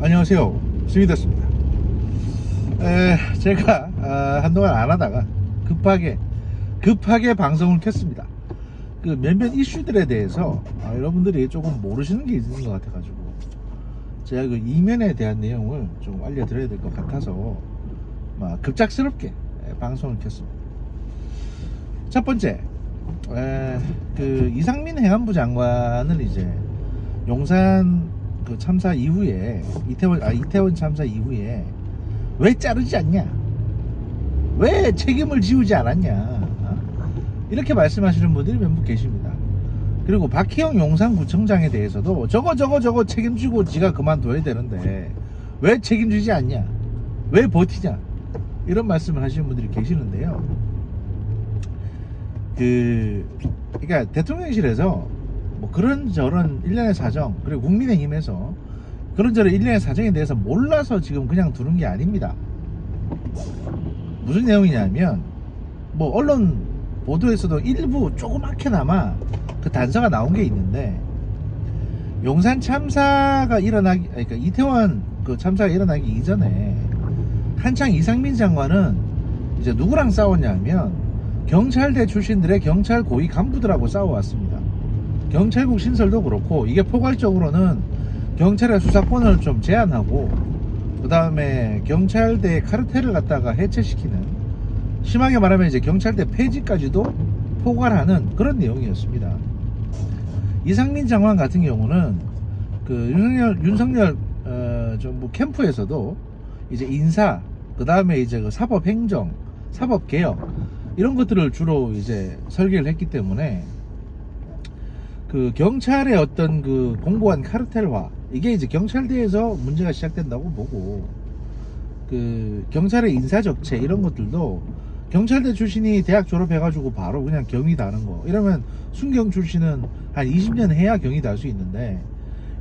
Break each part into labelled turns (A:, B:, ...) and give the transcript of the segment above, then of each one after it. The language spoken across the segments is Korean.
A: 안녕하세요, 스미더스입니다. 제가 한동안 안 하다가 급하게 방송을 켰습니다. 그 몇몇 이슈들에 대해서 여러분들이 조금 모르시는 게 있는 것 같아가지고 제가 그 이면에 대한 내용을 좀 알려드려야 될 것 같아서 급작스럽게 방송을 켰습니다. 첫 번째, 그 이상민 행안부 장관을 이제 용산 그 참사 이후에 이태원 참사 이후에 왜 자르지 않냐, 왜 책임을 지우지 않았냐, 이렇게 말씀하시는 분들이 몇 분 계십니다. 그리고 박희영 용산구청장에 대해서도 저거 책임지고 지가 그만둬야 되는데 왜 책임지지 않냐, 왜 버티냐, 이런 말씀을 하시는 분들이 계시는데요. 그러니까 대통령실에서 뭐 그런저런 일련의 사정, 그리고 국민의힘에서 그런저런 일련의 사정에 대해서 몰라서 지금 그냥 두는 게 아닙니다. 무슨 내용이냐면, 뭐 언론 보도에서도 일부 조그맣게나마 그 단서가 나온 게 있는데, 용산 참사가 그러니까 이태원 그 참사가 일어나기 이전에 한창 이상민 장관은 이제 누구랑 싸웠냐면 경찰대 출신들의 경찰 고위 간부들하고 싸워왔습니다. 경찰국 신설도 그렇고, 이게 포괄적으로는 경찰의 수사권을 좀 제한하고, 그 다음에 경찰대 카르텔을 갖다가 해체시키는, 심하게 말하면 이제 경찰대 폐지까지도 포괄하는 그런 내용이었습니다. 이상민 장관 같은 경우는 그 윤석열 정부 캠프에서도 이제 인사, 그 다음에 이제 그 사법행정, 사법개혁, 이런 것들을 주로 이제 설계를 했기 때문에 그 경찰의 어떤 그 공고한 카르텔화, 이게 이제 경찰대에서 문제가 시작된다고 보고, 그 경찰의 인사적체 이런 것들도 경찰대 출신이 대학 졸업해가지고 바로 그냥 경위 다는 거, 이러면 순경 출신은 한 20년 해야 경위 달 수 있는데,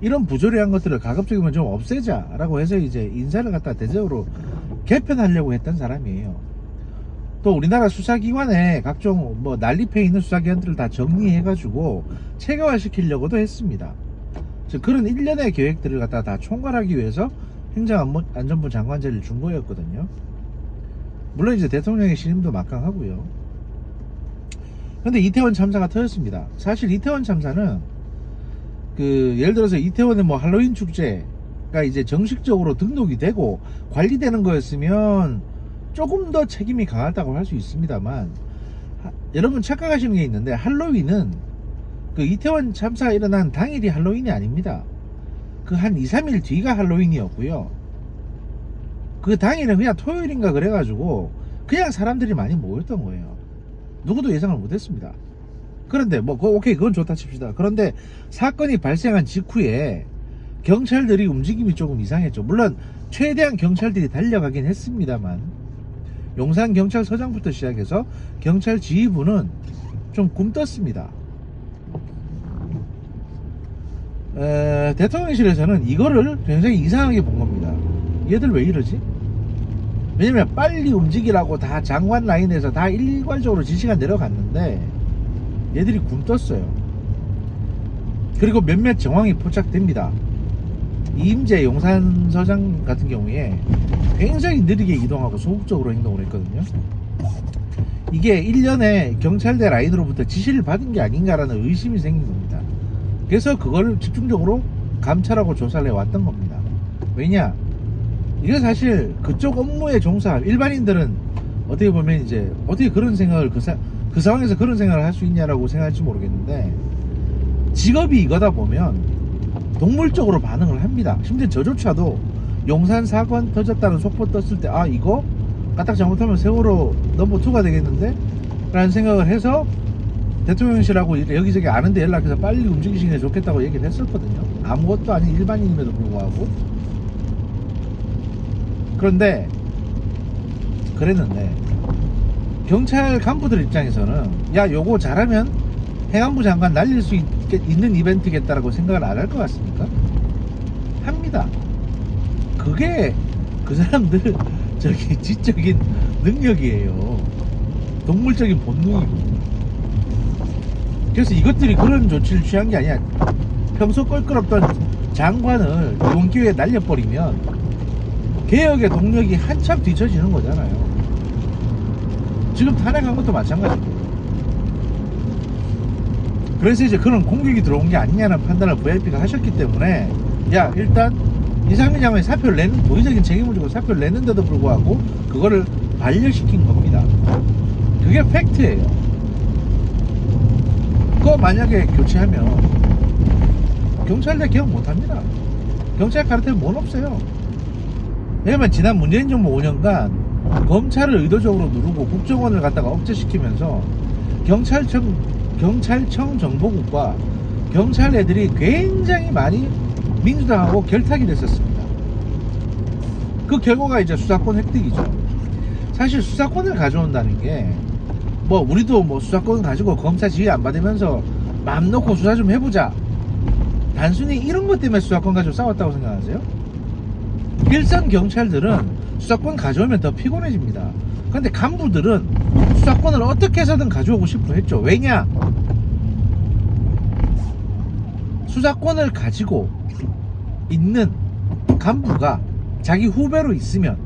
A: 이런 부조리한 것들을 가급적이면 좀 없애자 라고 해서 이제 인사를 갖다 대대적으로 개편하려고 했던 사람이에요. 또 우리나라 수사기관에 각종 뭐 난립해 있는 수사기관들을 다 정리해가지고 체계화시키려고도 했습니다. 즉 그런 일련의 계획들을 갖다 다 총괄하기 위해서 행정안전부 장관제를 준 거였거든요. 물론 이제 대통령의 신임도 막강하고요. 근데 이태원 참사가 터졌습니다. 사실 이태원 참사는 그 예를 들어서 이태원의 뭐 할로윈 축제가 이제 정식적으로 등록이 되고 관리되는 거였으면 조금 더 책임이 강하다고 할 수 있습니다만, 여러분 착각하시는 게 있는데, 할로윈은 그 이태원 참사가 일어난 당일이 할로윈이 아닙니다. 그 한 2, 3일 뒤가 할로윈이었고요. 그 당일은 그냥 토요일인가 그래가지고 그냥 사람들이 많이 모였던 거예요. 누구도 예상을 못했습니다. 그런데 뭐 오케이, 그건 좋다 칩시다. 그런데 사건이 발생한 직후에 경찰들이 움직임이 조금 이상했죠. 물론 최대한 경찰들이 달려가긴 했습니다만, 용산경찰서장부터 시작해서 경찰 지휘부는 좀 굼떴습니다. 대통령실에서는 이거를 굉장히 이상하게 본 겁니다. 얘들 왜 이러지? 왜냐면 빨리 움직이라고 다 장관 라인에서 다 일괄적으로 지시가 내려갔는데 얘들이 굼떴어요. 그리고 몇몇 정황이 포착됩니다. 이임재 용산서장 같은 경우에 굉장히 느리게 이동하고 소극적으로 행동을 했거든요. 이게 일련의 경찰대 라인으로부터 지시를 받은 게 아닌가라는 의심이 생긴 겁니다. 그래서 그걸 집중적으로 감찰하고 조사를 해왔던 겁니다. 왜냐, 이게 사실 그쪽 업무에 종사할 일반인들은 어떻게 보면 이제 어떻게 그런 생각을 그 상황에서 그런 생각을 할 수 있냐라고 생각할지 모르겠는데, 직업이 이거다 보면 동물적으로 반응을 합니다. 심지어 저조차도 용산 사건 터졌다는 속보 떴을 때 이거 까딱 잘못하면 세월호 넘버2가 되겠는데? 라는 생각을 해서 대통령실하고 여기저기 아는데 연락해서 빨리 움직이시는 게 좋겠다고 얘기를 했었거든요. 아무것도 아닌 일반인임에도 불구하고. 그런데 그랬는데 경찰 간부들 입장에서는 야, 요거 잘하면 행안부 장관 날릴 수 있는 이벤트겠다라고 생각을 안 할 것 같습니까? 합니다. 그게 그 사람들 지적인 능력이에요. 동물적인 본능이고. 그래서 이것들이 그런 조치를 취한 게 아니야. 평소 껄끄럽던 장관을 이번 기회에 날려버리면 개혁의 동력이 한참 뒤처지는 거잖아요. 지금 탄핵한 것도 마찬가지고. 그래서 이제 그런 공격이 들어온 게 아니냐는 판단을 VIP가 하셨기 때문에, 야, 일단 이상민 장관이 사표를 내는, 도의적인 책임을 지고 사표를 내는데도 불구하고 그거를 반려시킨 겁니다. 그게 팩트예요. 그거 만약에 교체하면 경찰대 개혁 못합니다. 경찰 가르치면 뭔 없어요. 왜냐면 지난 문재인 정부 5년간 검찰을 의도적으로 누르고 국정원을 갖다가 억제시키면서 경찰청 정보국과 경찰 애들이 굉장히 많이 민주당하고 결탁이 됐었습니다. 그 결과가 이제 수사권 획득이죠. 사실 수사권을 가져온다는 게 뭐 우리도 뭐 수사권 가지고 검사 지휘 안 받으면서 맘 놓고 수사 좀 해보자, 단순히 이런 것 때문에 수사권 가지고 싸웠다고 생각하세요? 일선 경찰들은 수사권 가져오면 더 피곤해집니다. 그런데 간부들은 수사권을 어떻게 해서든 가져오고 싶어 했죠. 왜냐? 수사권을 가지고 있는 간부가 자기 후배로 있으면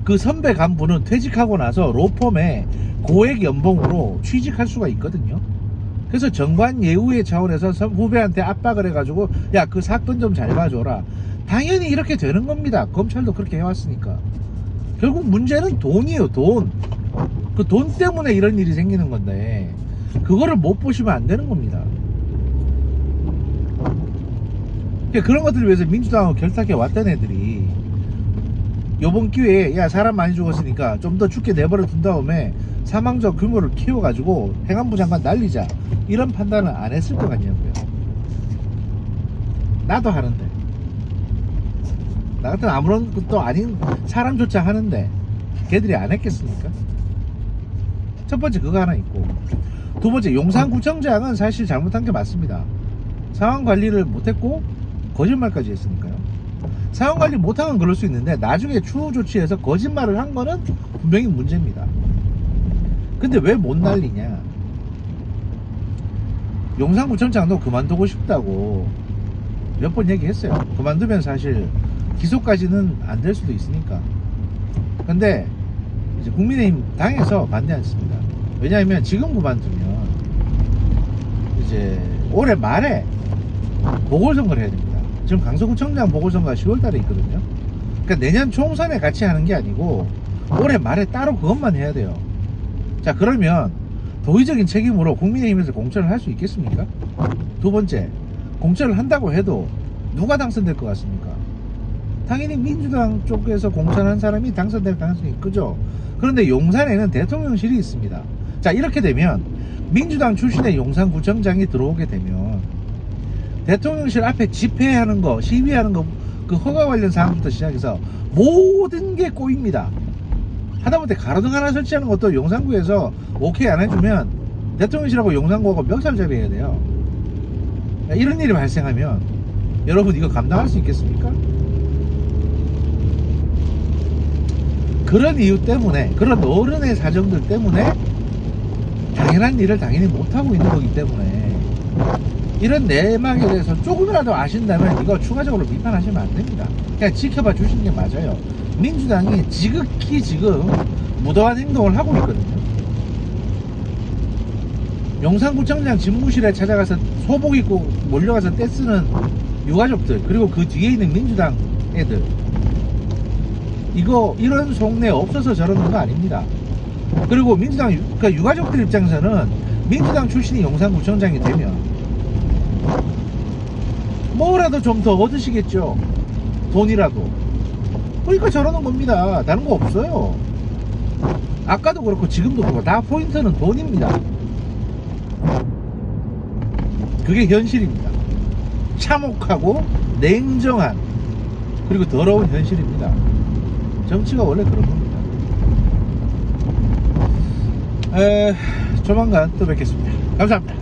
A: 그 선배 간부는 퇴직하고 나서 로펌에 고액 연봉으로 취직할 수가 있거든요. 그래서 정관 예우의 차원에서 후배한테 압박을 해가지고 야, 그 사건 좀 잘 봐줘라. 당연히 이렇게 되는 겁니다. 검찰도 그렇게 해왔으니까. 결국 문제는 돈이에요. 돈. 그 돈 때문에 이런 일이 생기는 건데 그거를 못 보시면 안 되는 겁니다. 그런 것들을 위해서 민주당하고 결탁해 왔던 애들이 요번 기회에 야, 사람 많이 죽었으니까 좀 더 죽게 내버려 둔 다음에 사망자 규모를 키워가지고 행안부 장관 날리자, 이런 판단을 안 했을 것 같냐고요. 나도 하는데, 나 같은 아무런 것도 아닌 사람조차 하는데 걔들이 안 했겠습니까? 첫 번째 그거 하나 있고, 두 번째 용산구청장은 사실 잘못한 게 맞습니다. 상황 관리를 못했고 거짓말까지 했으니까요. 상황 관리 못한 건 그럴 수 있는데 나중에 추후 조치해서 거짓말을 한 거는 분명히 문제입니다. 근데 왜 못 날리냐? 용산구청장도 그만두고 싶다고 몇 번 얘기했어요. 그만두면 사실 기소까지는 안 될 수도 있으니까. 근데 이제 국민의힘 당에서 반대 않습니다. 왜냐하면 지금 그만두면 이제 올해 말에 보궐선거를 해야 됩니다. 지금 강서구청장 보궐선거가 10월달에 있거든요. 그러니까 내년 총선에 같이 하는 게 아니고 올해 말에 따로 그것만 해야 돼요. 자, 그러면 도의적인 책임으로 국민의힘에서 공천을 할 수 있겠습니까? 두 번째, 공천을 한다고 해도 누가 당선될 것 같습니까? 당연히 민주당 쪽에서 공천한 사람이 당선될 가능성이 크죠. 그런데 용산에는 대통령실이 있습니다. 자, 이렇게 되면 민주당 출신의 용산구청장이 들어오게 되면 대통령실 앞에 집회하는 거, 시위하는 거, 그 허가 관련 사항부터 시작해서 모든 게 꼬입니다. 하다못해 가로등 하나 설치하는 것도 용산구에서 오케이 안 해주면 대통령실하고 용산구하고 멱살잡이 해야 돼요. 이런 일이 발생하면 여러분 이거 감당할 수 있겠습니까? 그런 이유 때문에, 그런 어른의 사정들 때문에 당연한 일을 당연히 못하고 있는 거기 때문에 이런 내막에 대해서 조금이라도 아신다면 이거 추가적으로 비판하시면 안 됩니다. 그냥 지켜봐 주시는 게 맞아요. 민주당이 지극히 지금 무도한 행동을 하고 있거든요. 용산구청장 집무실에 찾아가서 소복 입고 몰려가서 떼쓰는 유가족들, 그리고 그 뒤에 있는 민주당 애들, 이거 이런 속내 없어서 저러는 거 아닙니다. 그리고 민주당, 그러니까 유가족들 입장에서는 민주당 출신이 용산구청장이 되면 뭐라도 좀 더 얻으시겠죠. 돈이라도. 그러니까 저러는 겁니다. 다른 거 없어요. 아까도 그렇고 지금도 그렇고 다 포인트는 돈입니다. 그게 현실입니다. 참혹하고 냉정한, 그리고 더러운 현실입니다. 정치가 원래 그런 겁니다. 조만간 또 뵙겠습니다. 감사합니다.